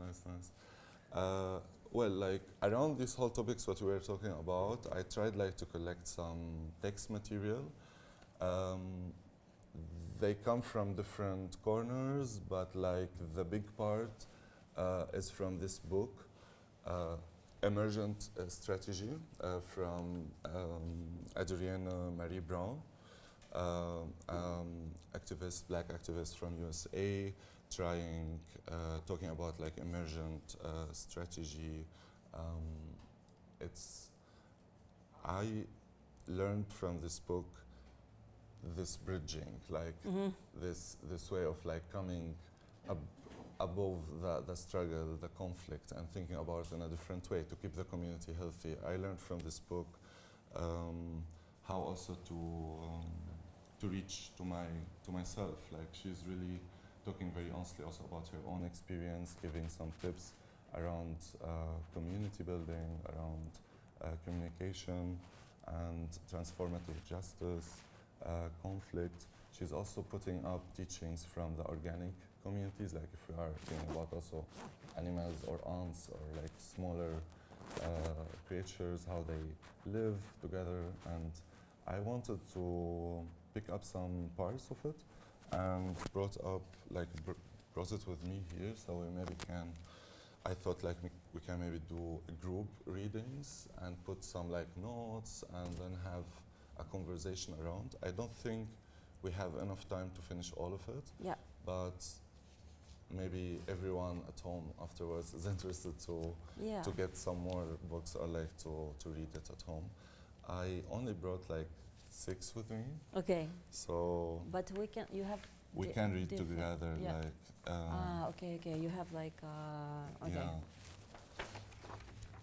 Well, like around these whole topics, what we were talking about, I tried like to collect some text material. They come from different corners, but like the big part is from this book, Emergent Strategy, from Adrienne Marie Brown, activist, black activist from USA, talking about like emergent strategy. I learned from this book this bridging, like this way of like coming above the struggle, the conflict, and thinking about it in a different way to keep the community healthy. I learned from this book how also to reach to myself. Like she's really talking very honestly also about her own experience, giving some tips around community building, around communication and transformative justice, conflict. She's also putting up teachings from the organic communities, like if we are thinking about also animals or ants or like smaller creatures, how they live together. And I wanted to pick up some parts of it and brought it with me here, so we maybe can. I thought like we can maybe do group readings and put some like notes and then have a conversation around. I don't think we have enough time to finish all of it. Yeah. But maybe everyone at home afterwards is interested to get some more books or like to read it at home. I only brought like 6 with me. Okay. So. But we can. You have. We can read different, together, yeah. like. Okay. You have like. Okay. Yeah.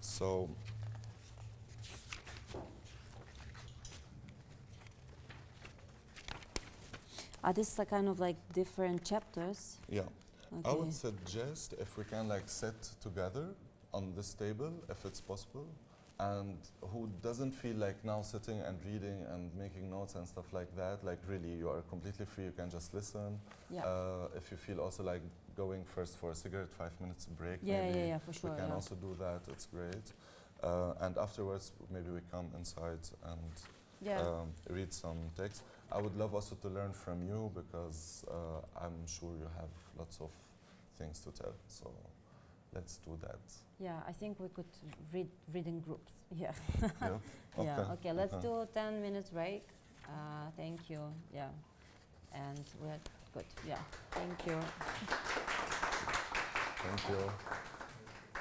So. Are these the kind of like different chapters? Yeah. Okay. I would suggest if we can like sit together on this table, if it's possible, and who doesn't feel like now sitting and reading and making notes and stuff like that, like really you are completely free, you can just listen. Yeah. If you feel also like going first for a cigarette, 5 minutes break, Yeah, for sure. we can also do that, it's great. And afterwards, maybe we come inside and read some text. I would love also to learn from you because I'm sure you have lots of things to tell. So let's do that. Yeah, I think we could read in groups. Yeah. Yeah. Okay. Yeah. Okay. Let's do 10 minutes break. Thank you. Yeah. And we're good. Yeah. Thank you. Thank you.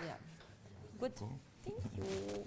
Yeah. Good. Thank you.